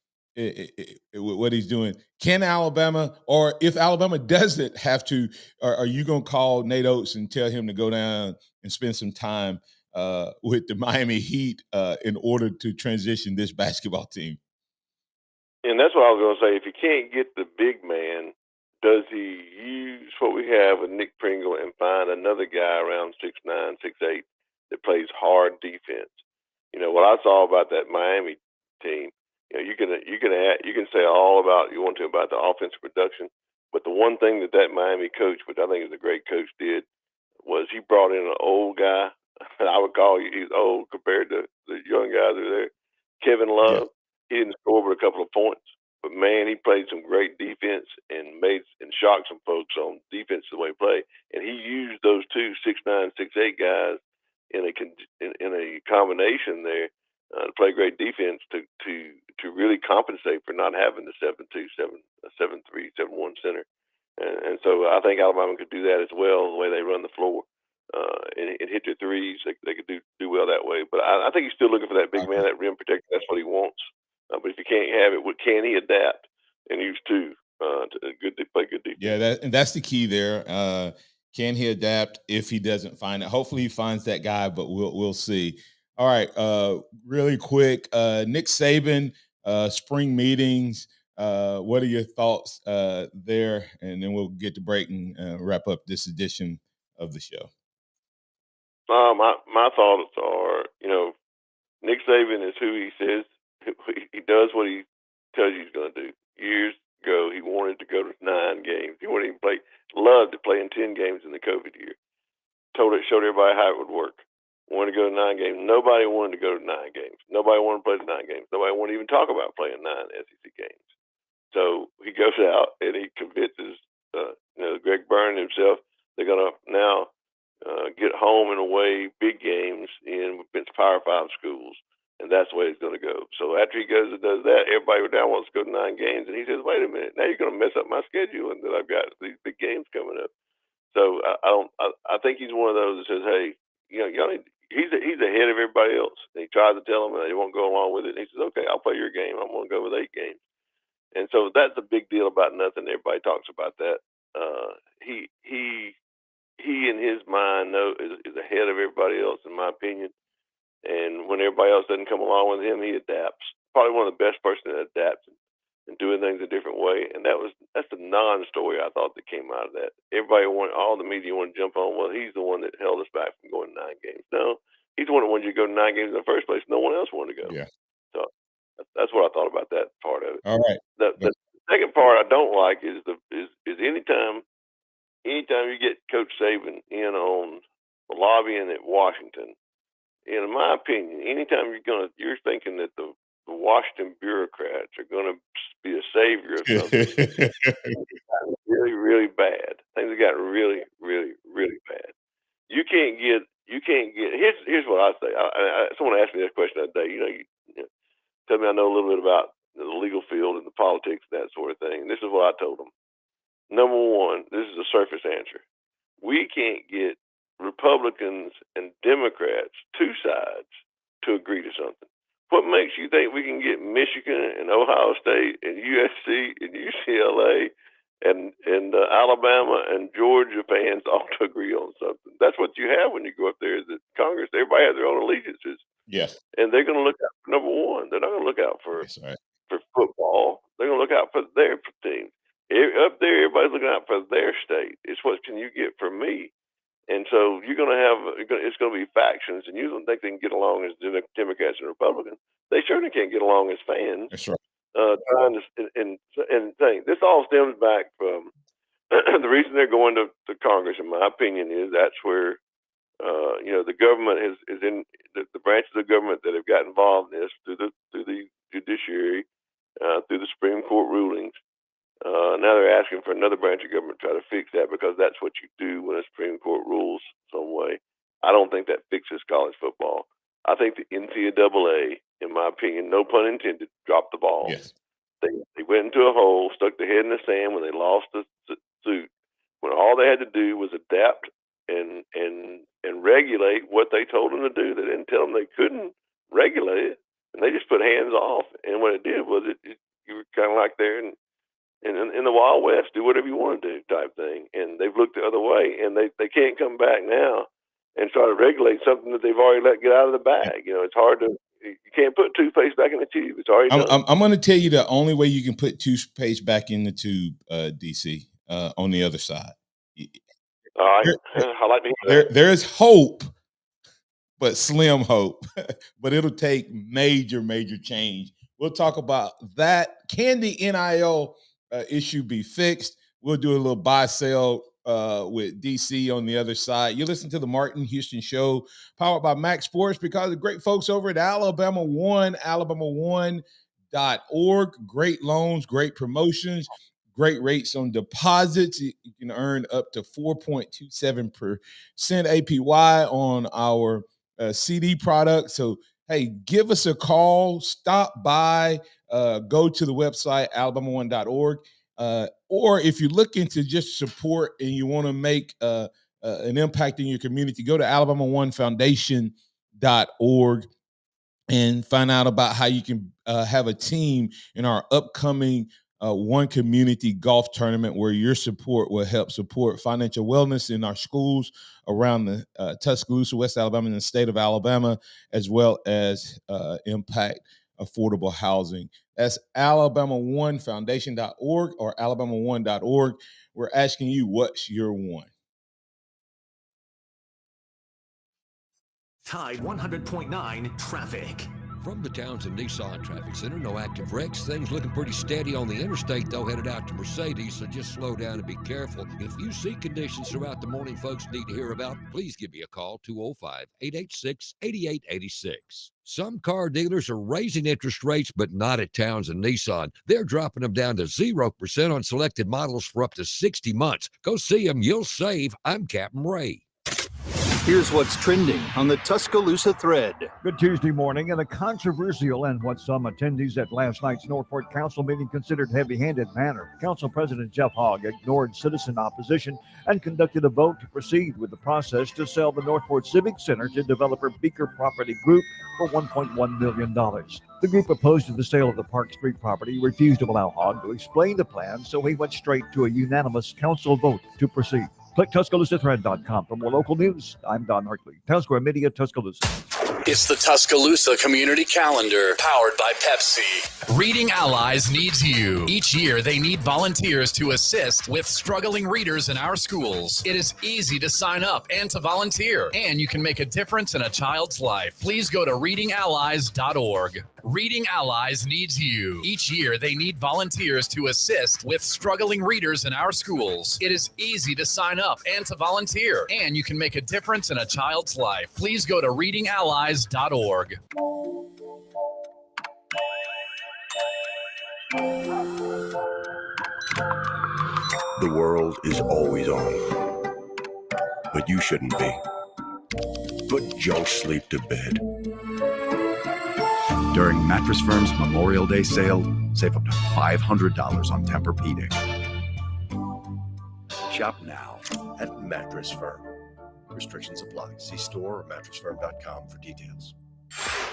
he's doing. Can Alabama, or if Alabama doesn't have to, are you going to call Nate Oates and tell him to go down and spend some time with the Miami Heat in order to transition this basketball team? And that's what I was going to say. If you can't get the big man, does he use what we have with Nick Pringle and find another guy around 6'9", 6'8" that plays hard defense? You know, what I saw about that Miami team, you know, you can say all about you want to about the offensive production, but the one thing that Miami coach, which I think is a great coach, did was he brought in an old guy. I would call he's old compared to the young guys that are there. Kevin Love. Yeah. He didn't score but a couple of points, but man, he played some great defense and shocked some folks on defense the way he played. And he used those two 6'9", 6'8" guys in a combination there to play great defense to really compensate for not having the 7'2", 7'3", 7'1" center. And so I think Alabama could do that as well, the way they run the floor. And hit their threes. They could do well that way. But I think he's still looking for that big man, that rim protector. That's what he wants. But if he can't have it, can he adapt and use two to play good defense? Yeah, that's the key there. Can he adapt if he doesn't find it? Hopefully he finds that guy, but we'll see. All right, really quick, Nick Saban, spring meetings. What are your thoughts there? And then we'll get to break and wrap up this edition of the show. My thoughts are, you know, Nick Saban is who he says. He does what he tells you he's going to do. Years ago, he wanted to go to 9 games. He wanted to loved to play in 10 games in the COVID year. Showed everybody how it would work. Wanted to go to 9 games. Nobody wanted to go to 9 games. Nobody wanted to play the 9 games. Nobody wanted to even talk about playing 9 SEC games. So he goes out and he convinces, Greg Byrne himself, they're going to now get home and away big games in Power 5 schools. And that's the way it's going to go. So after he goes and does that, everybody down wants to go to 9 games. And he says, wait a minute, now you're going to mess up my schedule and that I've got these big games coming up. So I think he's one of those that says, hey, y'all need, he's ahead of everybody else. And he tries to tell them and they won't go along with it. And he says, okay, I'll play your game. I'm going to go with 8 games. And so that's a big deal about nothing. Everybody talks about that. He in his mind is ahead of everybody else, in my opinion. And when everybody else doesn't come along with him, he adapts. Probably one of the best person that adapts and doing things a different way. And that's the non-story I thought that came out of that. All the media wanted to jump on, well, he's the one that held us back from going to 9 games. No, he's the one that wanted you to go to 9 games in the first place. No one else wanted to go. Yeah. So that's what I thought about that part of it. All right. The second part I don't like is anytime you get Coach Saban in on lobbying at Washington. In my opinion, anytime you're thinking that the Washington bureaucrats are going to be a savior of something, it's gotten really, really bad. Things have gotten really, really, really bad. You can't get. Here's what I say. Someone asked me this question the other day. Tell me I know a little bit about the legal field and the politics and that sort of thing. This is what I told them. Number one, this is a surface answer. We can't get Republicans and Democrats, two sides, to agree to something. What makes you think we can get Michigan and Ohio State and USC and UCLA and Alabama and Georgia fans all to agree on something? That's what you have when you go up there. Is that Congress? Everybody has their own allegiances. Yes. And they're going to look out for number one. They're not going to look out for football. They're going to look out for their team. Up there, everybody's looking out for their state. It's what can you get from me? And so it's going to be factions, and you don't think they can get along as Democrats and Republicans. They certainly can't get along as fans. That's right. Trying to and saying this all stems back from the reason they're going to Congress, in my opinion, is that's where the government is in the branches of the government that have got involved in this through the judiciary, through the Supreme Court rulings. Now they're asking for another branch of government to try to fix that, because that's what you do when a Supreme Court rules some way. I don't think that fixes college football. I think the NCAA, in my opinion, no pun intended, dropped the ball. Yes. They went into a hole, stuck their head in the sand when they lost the suit, when all they had to do was adapt and regulate what they told them to do. They didn't tell them they couldn't regulate it, and they just put hands off. And what it did was you were kind of like there in the Wild West, do whatever you want to do type thing. And they've looked the other way, and they can't come back now and try to regulate something that they've already let get out of the bag. It's hard to. You can't put toothpaste back in the tube. It's already done. I'm going to tell you the only way you can put toothpaste back in the tube, DC, on the other side. All right. I like to hear that. There is hope, but slim hope. But it'll take major change. We'll talk about that. Can the NIL issue be fixed? We'll do a little buy sell with DC on the other side. You listen to the Martin Houston Show, powered by MaX Sports, because of the great folks over at Alabama One, alabama1.org. Great loans, great promotions, great rates on deposits. You can earn up to 4.27% APY on our CD product. So, hey, give us a call, stop by, go to the website, alabama1.org. Or if you're looking to just support and you want to make an impact in your community, go to alabama1foundation.org and find out about how you can have a team in our upcoming One Community Golf Tournament, where your support will help support financial wellness in our schools around the Tuscaloosa, West Alabama, and the state of Alabama, as well as impact affordable housing. That's alabama1foundation.org or alabama1.org. We're asking you, what's your one? Tide 100.9 traffic. From the Townsend Nissan Traffic Center, no active wrecks. Things looking pretty steady on the interstate, though, headed out to Mercedes, so just slow down and be careful. If you see conditions throughout the morning folks need to hear about, please give me a call, 205-886-8886. Some car dealers are raising interest rates, but not at Townsend Nissan. They're dropping them down to 0% on selected models for up to 60 months. Go see them, you'll save. I'm Captain Ray. Here's what's trending on the Tuscaloosa thread. Good Tuesday morning. In a controversial and what some attendees at last night's Northport Council meeting considered heavy-handed manner, Council President Jeff Hogg ignored citizen opposition and conducted a vote to proceed with the process to sell the Northport Civic Center to developer Beaker Property Group for $1.1 million. The group opposed to the sale of the Park Street property refused to allow Hogg to explain the plan, so he went straight to a unanimous council vote to proceed. Click TuscaloosaThread.com for more local news. I'm Don Hartley, Town Square Media, Tuscaloosa. It's the Tuscaloosa Community Calendar, powered by Pepsi. Reading Allies needs you. Each year, they need volunteers to assist with struggling readers in our schools. It is easy to sign up and to volunteer, and you can make a difference in a child's life. Please go to readingallies.org. Reading Allies needs you. Each year, they need volunteers to assist with struggling readers in our schools. It is easy to sign up and to volunteer, and you can make a difference in a child's life. Please go to readingallies.org. The world is always on, but you shouldn't be. Put junk sleep to bed. During Mattress Firm's Memorial Day sale, save up to $500 on Tempur-Pedic. Shop now at Mattress Firm. Restrictions apply. See store or mattressfirm.com for details.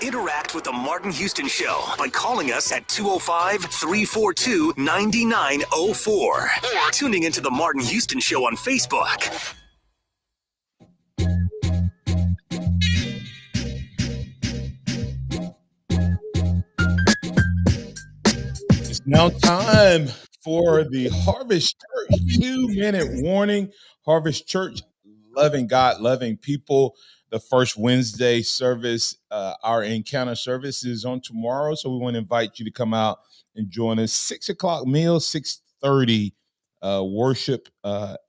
Interact with the Martin Houston Show by calling us at 205-342-9904 or tuning into the Martin Houston Show on Facebook. It's now time for the Harvest Church 2-minute warning. Harvest Church, loving God, loving people. The first Wednesday service, our encounter service, is on tomorrow. So we want to invite you to come out and join us. 6 o'clock meal, 6:30 worship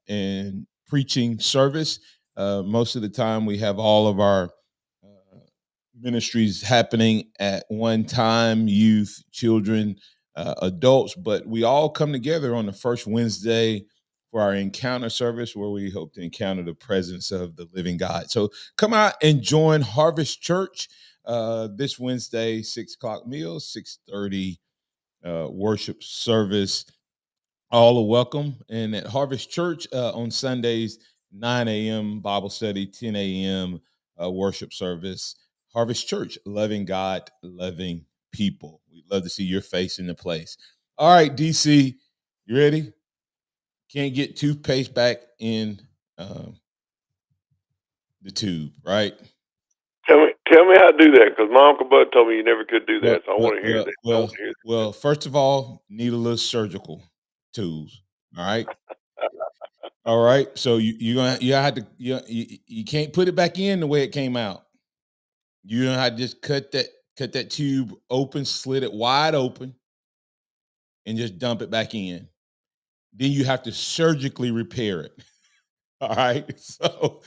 and preaching service. Most of the time, we have all of our ministries happening at one time: youth, children, adults. But we all come together on the first Wednesday for our encounter service, where we hope to encounter the presence of the living God. So come out and join Harvest Church this Wednesday, 6:00 meal, 6:30 worship service. All are welcome. And at Harvest Church on Sundays, 9 a.m. Bible study, 10 a.m. Worship service. Harvest Church, loving God, loving people. We'd love to see your face in the place. All right, DC, you ready? Can't get toothpaste back in the tube, right? Tell me how to do that, because my Uncle Bud told me you never could do that. So I want to hear that. Well, first of all, need a little surgical tools. All right. All right. So you have to you can't put it back in the way it came out. You know how to just cut that tube open, slit it wide open, and just dump it back in. Then you have to surgically repair it. All right. So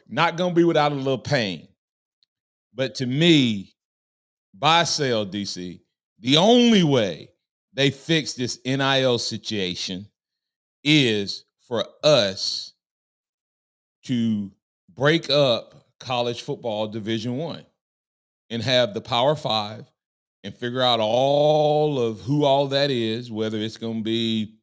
not gonna be without a little pain. But to me, buy sell, DC, the only way they fix this NIL situation is for us to break up college football Division I and have the Power Five and figure out all of who all that is, whether it's going to be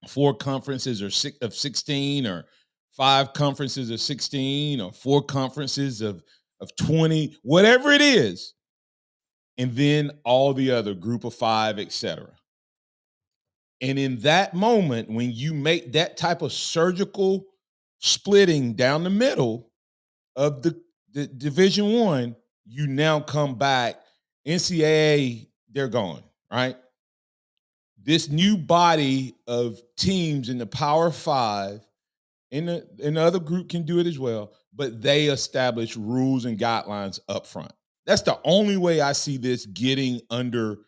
4 conferences or 16, or 5 conferences of 16, or 4 conferences of 20, whatever it is, and then all the other group of 5, etc. And in that moment, when you make that type of surgical splitting down the middle of the Division I, you now come back. NCAA, they're gone, right? This new body of teams in the Power Five, and the other group can do it as well, but they establish rules and guidelines up front. That's the only way I see this getting under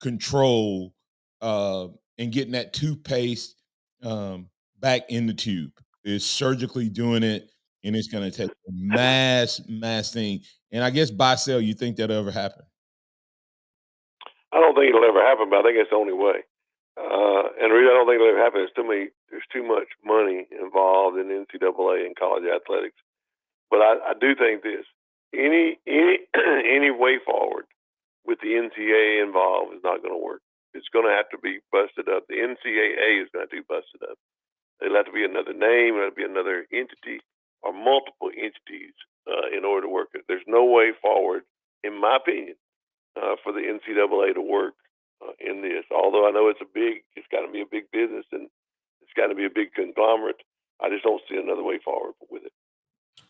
control and getting that toothpaste back in the tube, is surgically doing it, and it's going to take a mass thing. And I guess buy sell, you think that'll ever happen? I don't think it'll ever happen, but I think it's the only way. And the reason I don't think it'll ever happen is there's too much money involved in NCAA and college athletics. But I do think this: any way forward with the NCAA involved is not going to work. It's going to have to be busted up. The NCAA is going to have to be busted up. It'll have to be another name. It'll have to be another entity or multiple entities in order to work it. There's no way forward, in my opinion, for the NCAA to work in this. Although I know it's got to be a big business, and it's got to be a big conglomerate. I just don't see another way forward with it.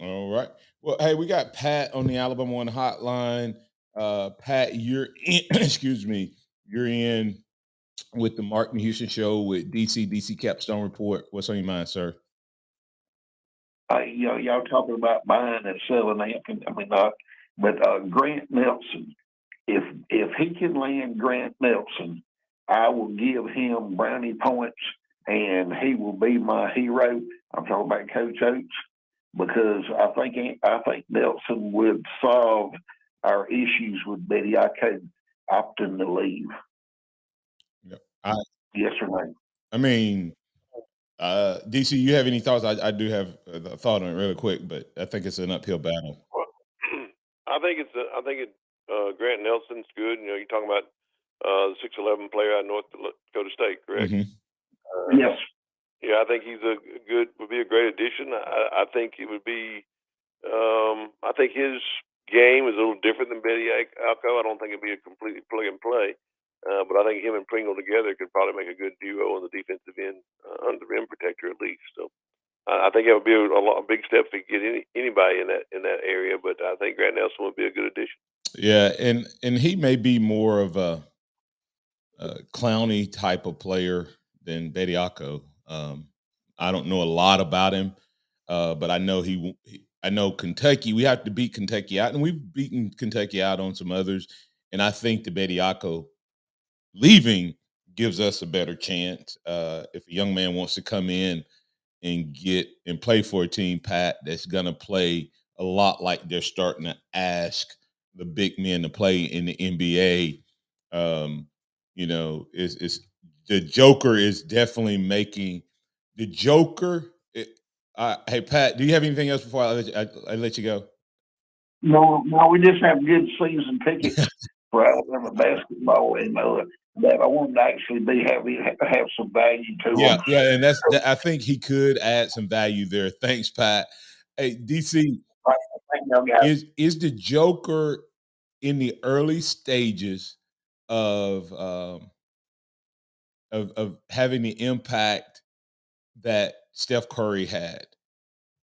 All right. Well, hey, we got Pat on the Alabama One hotline. Pat, you're in, excuse me, you're in with the Martin Houston Show with DC Capstone Report. What's on your mind, sir? Y'all talking about buying and selling but Grant Nelson, if he can land Grant Nelson, I will give him brownie points, and he will be my hero. I'm talking about Coach Oates, because I think Nelson would solve our issues with Bediako opting to leave. Yes or no? I mean, DC, you have any thoughts? I do have a thought on it really quick, but I think it's an uphill battle. I think Grant Nelson's good. You know, you're talking about the 6'11" player out of North Dakota State, correct? Mm-hmm. Yes. Yeah, I think would be a great addition. I think it would be. I think his game is a little different than Bediako. I don't think it'd be a completely plug and play. But I think him and Pringle together could probably make a good duo on the defensive end, under the rim protector at least. So I think it would be a big step if we get anybody in that area. But I think Grant Nelson would be a good addition. Yeah, and he may be more of a Clowney type of player than Bediako. I don't know a lot about him, but I know I know Kentucky. We have to beat Kentucky out, and we've beaten Kentucky out on some others. And I think the Bediako leaving gives us a better chance. If a young man wants to come in and play for a team, Pat, that's going to play a lot like they're starting to ask the big men to play in the NBA, is the Joker is definitely making the Joker. Hey, Pat, do you have anything else before I let you go? No, we just have good season tickets for Alabama basketball, and that I want to actually have some value to them. Yeah, and I think he could add some value there. Thanks, Pat. Hey, DC, is the Joker in the early stages of having the impact that Steph Curry had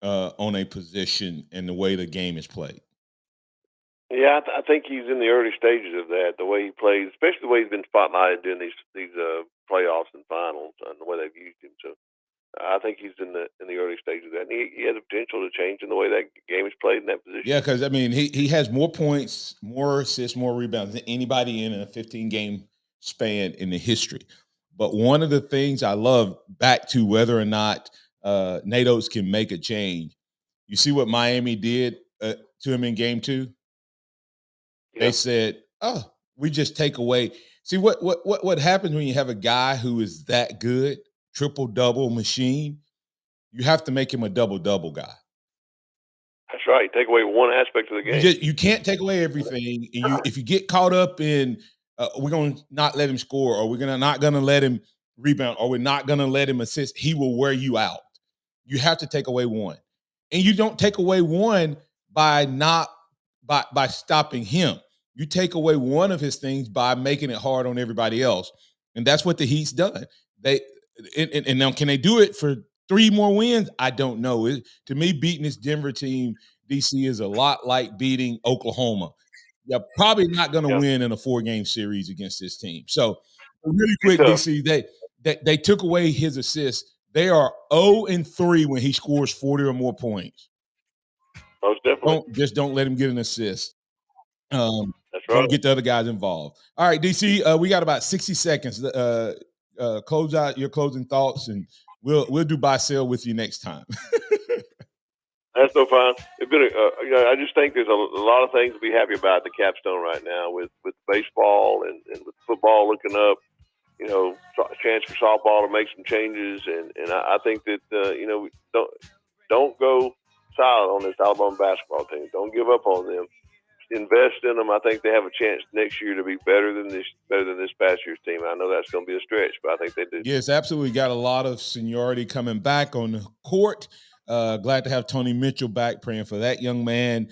on a position and the way the game is played? Yeah, I think he's in the early stages of that. The way he plays, especially the way he's been spotlighted during these playoffs and finals, and the way they've used him. So I think he's in the early stages of that. And he has the potential to change in the way that game is played in that position. Yeah, because I mean, he has more points, more assists, more rebounds than anybody in a 15-game span in the history. But one of the things I love, back to whether or not Nate Oates can make a change. You see what Miami did to him in Game 2? Yeah. They said, "Oh, we just take away." See what happens when you have a guy who is that good, triple-double machine. You have to make him a double-double guy. That's right. Take away one aspect of the game. You can't take away everything. And if you get caught up in, we're going to not let him score, or we're not going to let him rebound, or we're not going to let him assist, he will wear you out. You have to take away one. And you don't take away one by stopping him. You take away one of his things by making it hard on everybody else. And that's what the Heat's done. And now, can they do it for 3 more wins? I don't know. To me, beating this Denver team, DC, is a lot like beating Oklahoma. You're probably not going to win in a 4-game series against this team. So, really quick, DC, they took away his assists. They are 0-3 when he scores 40 or more points. Most definitely. Don't let him get an assist. That's right. Don't get the other guys involved. All right, DC, we got about 60 seconds. Close out your closing thoughts, and we'll do buy sell with you next time. That's no fine. It's been I just think there's a lot of things to be happy about at the Capstone right now with baseball and with football looking up. Chance for softball to make some changes, and I think that don't go silent on this Alabama basketball team. Don't give up on them. Invest in them. I think they have a chance next year to be better than this past year's team. I know that's going to be a stretch, but I think they do. Yes, absolutely. Got a lot of seniority coming back on the court. Glad to have Tony Mitchell back, praying for that young man.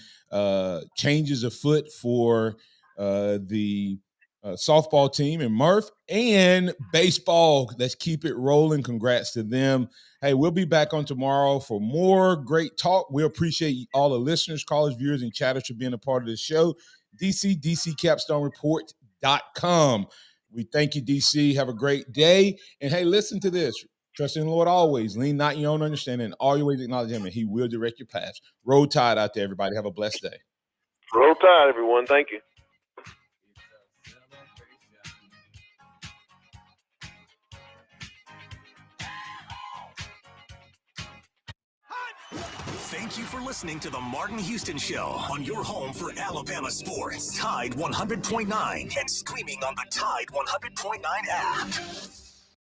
Changes afoot for the softball team and Murph, and baseball. Let's keep it rolling. Congrats to them. Hey, we'll be back on tomorrow for more great talk. We appreciate all the listeners, callers, viewers, and chatters for being a part of the show. DCCapstoneReport.com. We thank you, DC. Have a great day. And hey, listen to this. Trust in the Lord always. Lean not in your own understanding. All your ways acknowledge him, and he will direct your paths. Roll Tide out there, everybody. Have a blessed day. Roll Tide, everyone. Thank you. Thank you for listening to the Martin Houston Show on your home for Alabama sports. Tide 100.9 and streaming on the Tide 100.9 app.